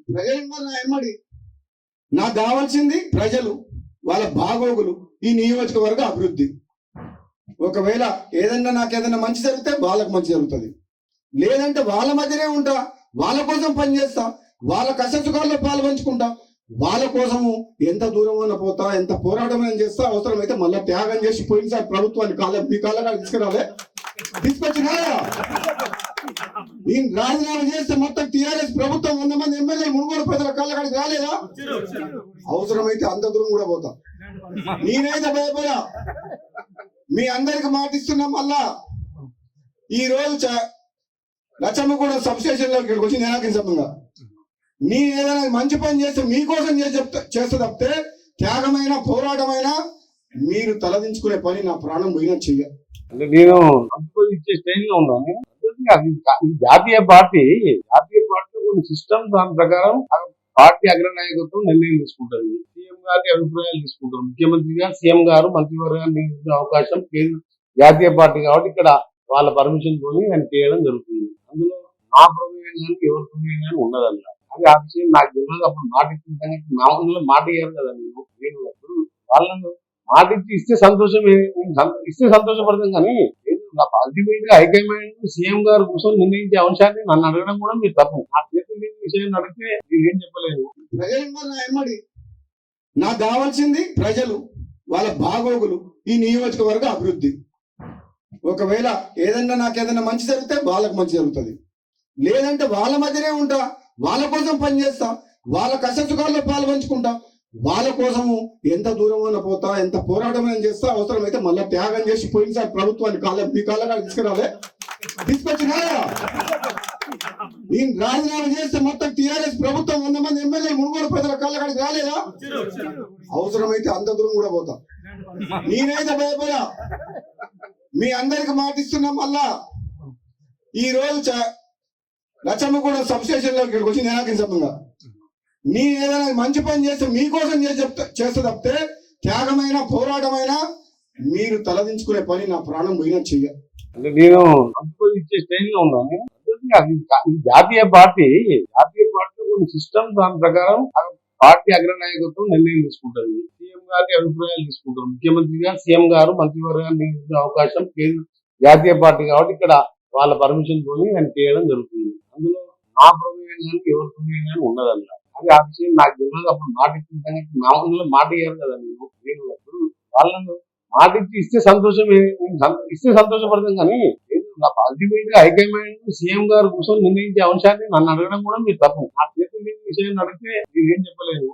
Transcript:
ప్రజలు నా ఎమ్మడి నాకు కావాల్సింది ప్రజలు వాళ్ళ బాగోగులు ఈ నియోజకవర్గ అభివృద్ధి. ఒకవేళ నాకేదైనా మంచి జరిగితే వాళ్ళకి మంచి జరుగుతుంది, లేదంటే వాళ్ళ మధ్యనే ఉంటా, వాళ్ళ కోసం పనిచేస్తా, వాళ్ళ కష్టసుఖాల్లో పాలు పంచుకుంటా, వాళ్ళ కోసము ఎంత దూరమైనా పోతా, ఎంత పోరాటమైనా చేస్తా, అవసరమైతే మళ్ళీ త్యాగం చేసి పోయినసారి ప్రభుత్వాన్ని మీ కాళ్ళ తీసుకురాలే తీసుకొచ్చినా. నేను రాజీనామా చేస్తే మొత్తం టీఆర్ఎస్ ప్రభుత్వం 100 మంది ఎమ్మెల్యేలు మునుగోడు ప్రజల కాళ్ళ కాడికి రాలేదా? అవసరమైతే అంత దూరం కూడా పోతా. నేనైతే భయపడా. మీ అందరికి మాటిస్తున్నా. మళ్ళా ఈ రోజు లచ్చమ్మగూడెం సబ్ స్టేషన్ లో ఇక్కడికి వచ్చి నేనాకి సంబంధంగా నేను ఏదైనా మంచి పని చేస్తే మీకోసం చేస్తే తప్పితే త్యాగమైన పోరాటమైనా మీరు తలదించుకునే పని నా ప్రాణం పోయినా చెయ్య. అంటే నేను ఇచ్చే స్టైల్లో ఉన్నాను. జాతీయ పార్టీలో కొన్ని సిస్టమ్ దాని ప్రకారం పార్టీ అగ్రనాయకత్వం నిర్ణయం తీసుకుంటుంది. సీఎం గారి అభిప్రాయాలు తీసుకుంటారు. ముఖ్యమంత్రి గారు, సీఎం గారు మంత్రివర్గాన్ని నియమించే అవకాశం జాతీయ పార్టీ కాబట్టి ఇక్కడ వాళ్ళ పర్మిషన్ తోని ఆయన చేయడం జరుగుతుంది. అందులో నా ప్రమేయం కానీ ఎవరి ప్రమేయం కానీ ఉండదన్న అది ఆ విషయం నాకు తెలియదు. అప్పుడు మాట ఇచ్చిన నా మాట ఇయ్యారు కదా. నేను ఎప్పుడు వాళ్ళను మాట ఇస్తే సంతోషపడతాం కానీ అల్టిమేట్ గా హైకమాండ్ సీఎం గారు కోసం నిర్ణయించే అంశాన్ని నన్ను అడగడం కూడా మీరు తప్పు. నా చేతులు లేని విషయం అడిగితే ఏం చెప్పలేదు. ప్రజలు నా ఎమ్మడి నాకు కావాల్సింది ప్రజలు వాళ్ళ బాగోగులు ఈ నియోజకవర్గ అభివృద్ధి. ఒకవేళ నాకేదైనా మంచి జరిగితే వాళ్ళకి మంచి జరుగుతుంది, లేదంటే వాళ్ళ మధ్యనే ఉంటా, వాళ్ళ కోసం పనిచేస్తా, వాళ్ళ కష్టసుఖాల్లో పాలు పంచుకుంటా, వాళ్ళ కోసము ఎంత దూరమైనా పోతా, ఎంత పోరాటమైనా చేస్తా, అవసరమైతే మళ్ళీ త్యాగం చేసి పోయినసారి ప్రభుత్వాన్ని మీ కాళ్ళ తీసుకురాలే తీసుకొచ్చినా. నేను రాజీనామా చేస్తే మొత్తం టీఆర్ఎస్ ప్రభుత్వం 100 మంది ఎమ్మెల్యేలు మునుగోడు ప్రజల కాళ్ళ కాడికి రాలేదా? అవసరమైతే అంత దూరం కూడా పోతా. నేనైతే భయపడా. మీ అందరికి మాటిస్తున్నా. మళ్ళా ఈ రోజు లచ్చమ్మగూడెం సబ్ స్టేషన్ లో ఇక్కడికి వచ్చి నేనాకి సంబంధంగా నేను ఏదైనా మంచి పని చేస్తే మీకోసం చేస్తే తప్పితే త్యాగమైన పోరాటమైనా మీరు తలదించుకునే పని నా ప్రాణం పోయినా చెయ్య. అంటే నేను ఇచ్చే స్టైల్లో ఉన్నాను. జాతీయ పార్టీలో కొన్ని సిస్టమ్ దాని ప్రకారం పార్టీ అగ్రనాయకత్వం నిర్ణయం తీసుకుంటుంది. సీఎం గారి అభిప్రాయాలు తీసుకుంటారు. ముఖ్యమంత్రి గారు, సీఎం గారు మంత్రివర్గాన్ని నియమించే అవకాశం జాతీయ పార్టీ కాబట్టి ఇక్కడ వాళ్ళ పర్మిషన్ తోని ఆయన చేయడం జరుగుతుంది. అందులో నా ప్రమేయం కానీ ఎవరి ప్రమేయం కానీ ఉండదన్న అది ఆ విషయం నాకు తెలియదు. అప్పుడు మాట ఇచ్చిన మాట ఇయ్యారు కదా. నేను ఎప్పుడు వాళ్ళను మాట ఇస్తే సంతోషపడతాం కానీ అల్టిమేట్ గా హైకమాండ్ సీఎం గారి కోసం నిర్ణయించే అంశాన్ని నన్ను అడగడం కూడా మీరు తప్పు. నా చేతులు లేని విషయం అడిగితే ఏం చెప్పలేదు.